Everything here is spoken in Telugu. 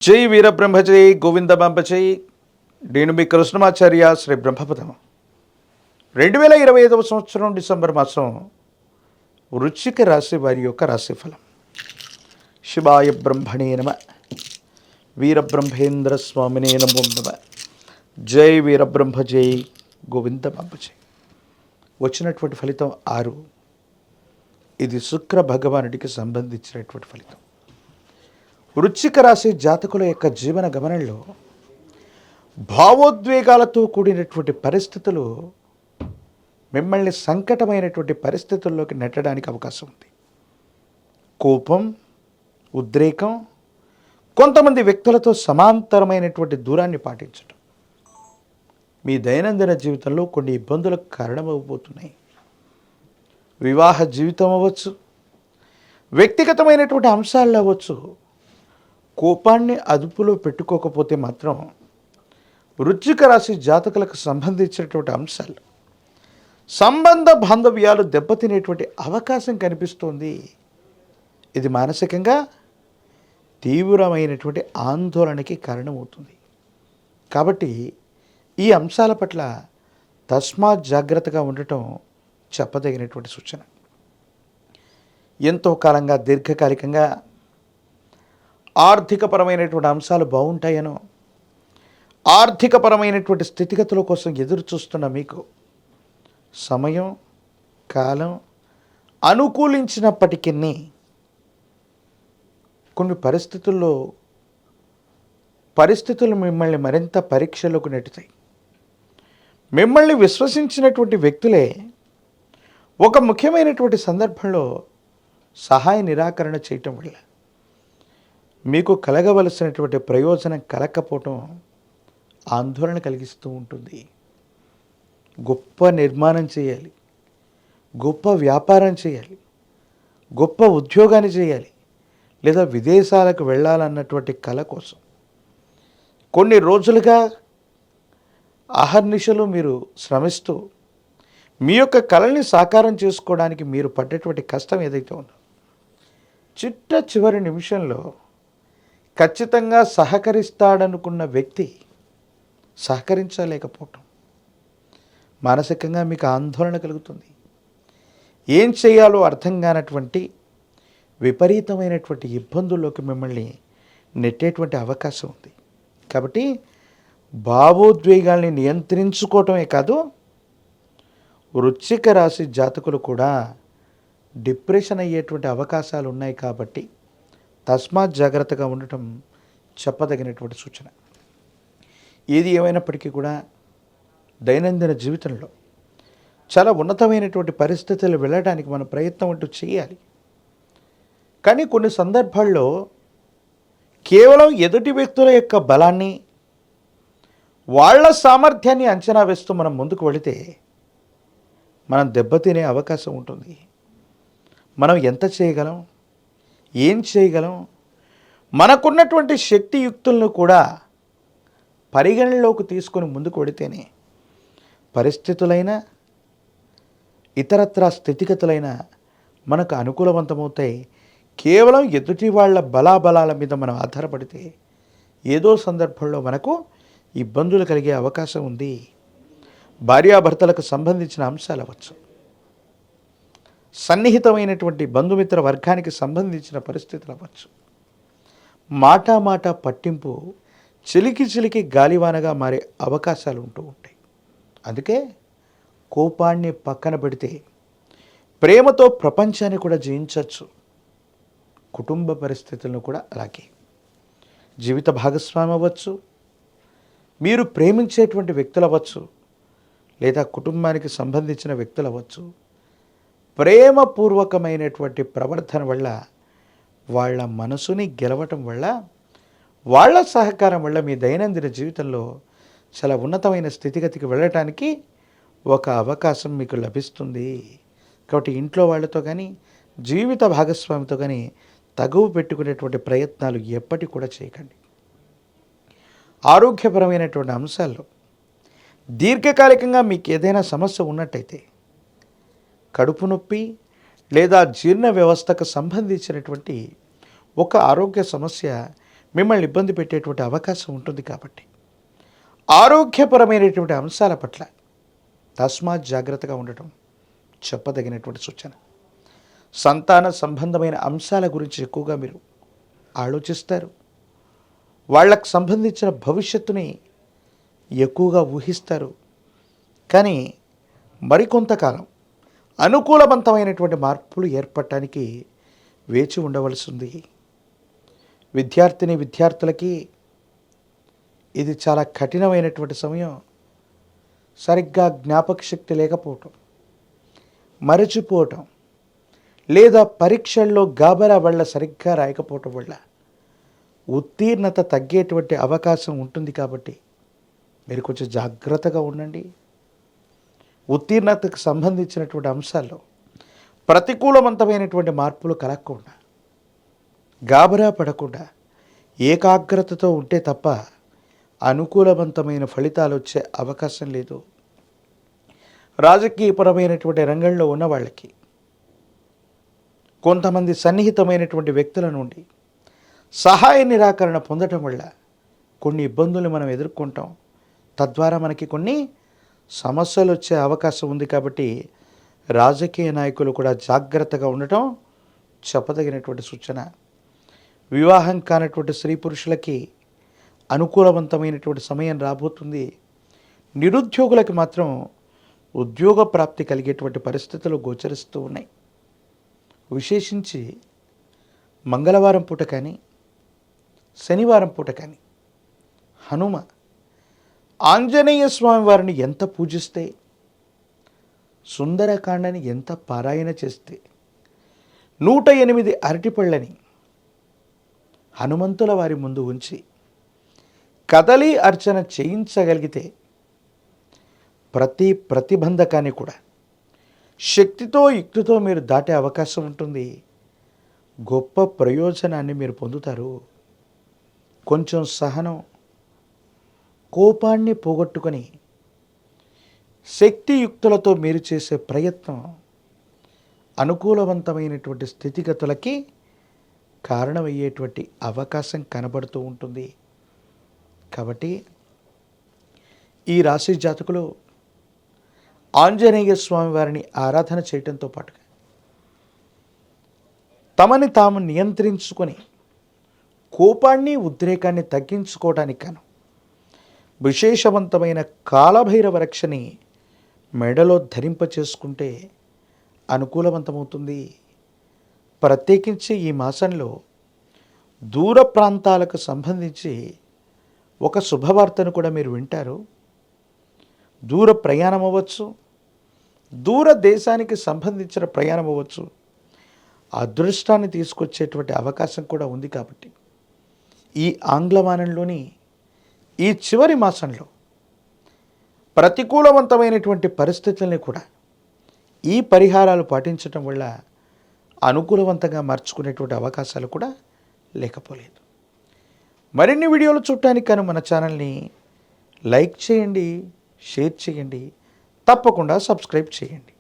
జై వీరబ్రహ్మజై గోవిందమాంబజై. నేను మీ కృష్ణమాచార్య శ్రీ బ్రహ్మపదం. 2025 సంవత్సరం డిసెంబర్ మాసం వృశ్చిక రాశి వారి యొక్క రాశిఫలం. శివాయ బ్రహ్మణే నమ. వీరబ్రహ్మేంద్ర స్వామినే నమో నమ. జై వీరబ్రహ్మజై గోవిందమాంబజై. వచ్చినటువంటి ఫలితం 6. ఇది శుక్ర భగవానుడికి సంబంధించినటువంటి ఫలితం. వృశ్చిక రాశి జాతకుల యొక్క జీవన గమనంలో భావోద్వేగాలతో కూడినటువంటి పరిస్థితులు మిమ్మల్ని సంకటమైనటువంటి పరిస్థితుల్లోకి నెట్టడానికి అవకాశం ఉంది. కోపం, ఉద్రేకం, కొంతమంది వ్యక్తులతో సమాంతరమైనటువంటి దూరాన్ని పాటించడం మీ దైనందిన జీవితంలో కొన్ని ఇబ్బందులకు కారణమవబోతున్నాయి. వివాహ జీవితం అవ్వచ్చు, వ్యక్తిగతమైనటువంటి అంశాలు అవ్వచ్చు. కోపాన్ని అదుపులో పెట్టుకోకపోతే మాత్రం వృశ్చిక రాశి జాతకులకు సంబంధించినటువంటి అంశాలు, సంబంధ బాంధవ్యాలు దెబ్బతినేటువంటి అవకాశం కనిపిస్తోంది. ఇది మానసికంగా తీవ్రమైనటువంటి ఆందోళనకి కారణమవుతుంది. కాబట్టి ఈ అంశాల పట్ల తస్మాత్ జాగ్రత్తగా ఉండటం చెప్పదగినటువంటి సూచన. ఎంతో కాలంగా దీర్ఘకాలికంగా ఆర్థికపరమైనటువంటి అంశాలు బాగుంటాయనో, ఆర్థికపరమైనటువంటి స్థితిగతుల కోసం ఎదురు చూస్తున్న మీకు సమయం, కాలం అనుకూలించినప్పటికీ కొన్ని పరిస్థితులు మిమ్మల్ని మరింత పరీక్షలోకి నెట్టుతాయి. మిమ్మల్ని విశ్వసించినటువంటి వ్యక్తులే ఒక ముఖ్యమైనటువంటి సందర్భంలో సహాయ నిరాకరణ చేయటం వల్ల మీకు కలగవలసినటువంటి ప్రయోజనం కలగకపోవటం ఆందోళన కలిగిస్తూ ఉంటుంది. గొప్ప నిర్మాణం చేయాలి, గొప్ప వ్యాపారం చేయాలి, గొప్ప ఉద్యోగాన్ని చేయాలి, లేదా విదేశాలకు వెళ్ళాలన్నటువంటి కల కోసం కొన్ని రోజులుగా అహర్నిశలు మీరు శ్రమిస్తూ మీ యొక్క కళల్ని సాకారం చేసుకోవడానికి మీరు పడ్డటువంటి కష్టం ఏదైతే ఉందో, చిట్ట చివరి నిమిషంలో ఖచ్చితంగా సహకరిస్తాడనుకున్న వ్యక్తి సహకరించలేకపోవటం మానసికంగా మీకు ఆందోళన కలుగుతుంది. ఏం చేయాలో అర్థం కానటువంటి విపరీతమైనటువంటి ఇబ్బందుల్లోకి మిమ్మల్ని నెట్టేటువంటి అవకాశం ఉంది. కాబట్టి భావోద్వేగాల్ని నియంత్రించుకోవటమే కాదు, వృశ్చిక రాశి జాతకులు కూడా డిప్రెషన్ అయ్యేటువంటి అవకాశాలు ఉన్నాయి. కాబట్టి తస్మాత్ జాగ్రత్తగా ఉండటం చెప్పదగినటువంటి సూచన. ఏది ఏమైనప్పటికీ కూడా దైనందిన జీవితంలో చాలా ఉన్నతమైనటువంటి పరిస్థితులు వెళ్ళడానికి మన ప్రయత్నం అంటూ చేయాలి. కానీ కొన్ని సందర్భాల్లో కేవలం ఎదుటి వ్యక్తుల యొక్క బలాన్ని, వాళ్ళ సామర్థ్యాన్ని అంచనా వేస్తూ మనం ముందుకు వెళితే మనం దెబ్బతినే అవకాశం ఉంటుంది. మనం ఎంత చేయగలం, ఏం చేయగలం, మనకున్నటువంటి శక్తియుక్తులను కూడా పరిగణనలోకి తీసుకొని ముందుకు వెళితేనే పరిస్థితులైన ఇతరత్రా స్థితిగతులైన మనకు అనుకూలవంతమవుతాయి. కేవలం ఎదుటి వాళ్ళ బలాబలాల మీద మనం ఆధారపడితే ఏదో సందర్భంలో మనకు ఇబ్బందులు కలిగే అవకాశం ఉంది. భార్యాభర్తలకు సంబంధించిన అంశాలు అవ్వచ్చు, సన్నిహితమైనటువంటి బంధుమిత్ర వర్గానికి సంబంధించిన పరిస్థితులు అవ్వచ్చు. మాట పట్టింపు చిలికి గాలివానగా మారే అవకాశాలు ఉంటూ ఉంటాయి. అందుకే కోపాన్ని పక్కన పెడితే ప్రేమతో ప్రపంచాన్ని కూడా జయించవచ్చు. కుటుంబ పరిస్థితులను కూడా అలాగే. జీవిత భాగస్వామి అవ్వచ్చు, మీరు ప్రేమించేటువంటి వ్యక్తులు అవ్వచ్చు, లేదా కుటుంబానికి సంబంధించిన వ్యక్తులు అవ్వచ్చు. ప్రేమపూర్వకమైనటువంటి ప్రవర్తన వల్ల, వాళ్ళ మనసుని గెలవటం వల్ల, వాళ్ళ సహకారం వల్ల మీ దైనందిన జీవితంలో చాలా ఉన్నతమైన స్థితిగతికి వెళ్ళటానికి ఒక అవకాశం మీకు లభిస్తుంది. కాబట్టి ఇంట్లో వాళ్ళతో కానీ, జీవిత భాగస్వామితో కానీ తగువ పెట్టుకునేటువంటి ప్రయత్నాలు ఎప్పటికి కూడా చేయకండి. ఆరోగ్యపరమైనటువంటి అంశాల్లో దీర్ఘకాలికంగా మీకు ఏదైనా సమస్య ఉన్నట్టయితే, కడుపు నొప్పి లేదా జీర్ణ వ్యవస్థకు సంబంధించినటువంటి ఒక ఆరోగ్య సమస్య మిమ్మల్ని ఇబ్బంది పెట్టేటువంటి అవకాశం ఉంటుంది కాబట్టి ఆరోగ్యపరమైనటువంటి అంశాల పట్ల తస్మాత్ జాగ్రత్తగా ఉండటం చెప్పదగినటువంటి సూచన. సంతాన సంబంధమైన అంశాల గురించి ఎక్కువగా మీరు ఆలోచిస్తారు. వాళ్ళకు సంబంధించిన భవిష్యత్తుని ఎక్కువగా ఊహిస్తారు. కానీ మరికొంతకాలం అనుకూలవంతమైనటువంటి మార్పులు ఏర్పడటానికి వేచి ఉండవలసి ఉంది. విద్యార్థులకి ఇది చాలా కఠినమైనటువంటి సమయం. సరిగ్గా జ్ఞాపక శక్తి లేకపోవటం, మరచిపోవటం, లేదా పరీక్షల్లో గాబరా వల్ల సరిగ్గా రాయకపోవటం వల్ల ఉత్తీర్ణత తగ్గేటువంటి అవకాశం ఉంటుంది. కాబట్టి మీరు కొంచెం జాగ్రత్తగా ఉండండి. ఉత్తీర్ణతకు సంబంధించినటువంటి అంశాల్లో ప్రతికూలవంతమైనటువంటి మార్పులు కలగకుండా, గాబరా పడకుండా ఏకాగ్రతతో ఉంటే తప్ప అనుకూలవంతమైన ఫలితాలు వచ్చే అవకాశం లేదు. రాజకీయపరమైనటువంటి రంగంలో ఉన్న వాళ్ళకి కొంతమంది సన్నిహితమైనటువంటి వ్యక్తుల నుండి సహాయ నిరాకరణ పొందటం వల్ల కొన్ని ఇబ్బందులు మనం ఎదుర్కొంటాం. తద్వారా మనకి కొన్ని సమస్యలు వచ్చే అవకాశం ఉంది. కాబట్టి రాజకీయ నాయకులు కూడా జాగ్రత్తగా ఉండటం చెప్పదగినటువంటి సూచన. వివాహం కానటువంటి స్త్రీ పురుషులకి అనుకూలవంతమైనటువంటి సమయం రాబోతుంది. నిరుద్యోగులకి మాత్రం ఉద్యోగ ప్రాప్తి కలిగేటువంటి పరిస్థితులు గోచరిస్తూ ఉన్నాయి. విశేషించి మంగళవారం పూట కానీ, శనివారం పూట కానీ హనుమ ఆంజనేయ స్వామి వారిని ఎంత పూజిస్తే, సుందరకాండని ఎంత పారాయణ చేస్తే, 108 అరటిపళ్ళని హనుమంతుల వారి ముందు ఉంచి కదలి అర్చన చేయించగలిగితే ప్రతి ప్రతిబంధకాన్ని కూడా శక్తితో యుక్తితో మీరు దాటే అవకాశం ఉంటుంది. గొప్ప ప్రయోజనాన్ని మీరు పొందుతారు. కొంచెం సహనం, కోపాన్ని పోగొట్టుకొని శక్తియుక్తులతో మీరు చేసే ప్రయత్నం అనుకూలవంతమైనటువంటి స్థితిగతులకి కారణమయ్యేటువంటి అవకాశం కనబడుతూ ఉంటుంది. కాబట్టి ఈ రాశి జాతకులు ఆంజనేయ స్వామి వారిని ఆరాధన చేయడంతో పాటుగా తమని తాము నియంత్రించుకొని కోపాన్ని, ఉద్రేకాన్ని తగ్గించుకోవడానికి గాను విశేషవంతమైన కాలభైరవ రక్షని మెడలో ధరింపచేసుకుంటే అనుకూలవంతమవుతుంది. ప్రత్యేకించి ఈ మాసంలో దూర ప్రాంతాలకు సంబంధించి ఒక శుభవార్తను కూడా మీరు వింటారు. దూర ప్రయాణం అవ్వచ్చు, దూర దేశానికి సంబంధించిన ప్రయాణం అవ్వచ్చు, అదృష్టాన్ని తీసుకొచ్చేటువంటి అవకాశం కూడా ఉంది. కాబట్టి ఈ ఆంగ్లమానంలోని ఈ చివరి మాసంలో ప్రతికూలవంతమైనటువంటి పరిస్థితుల్ని కూడా ఈ పరిహారాలు పాటించటం వల్ల అనుకూలవంతంగా మార్చుకునేటువంటి అవకాశాలు కూడా లేకపోలేదు. మరిన్ని వీడియోలు చూడటానికి కానీ మన ఛానల్ని లైక్ చేయండి, షేర్ చేయండి, తప్పకుండా సబ్స్క్రైబ్ చేయండి.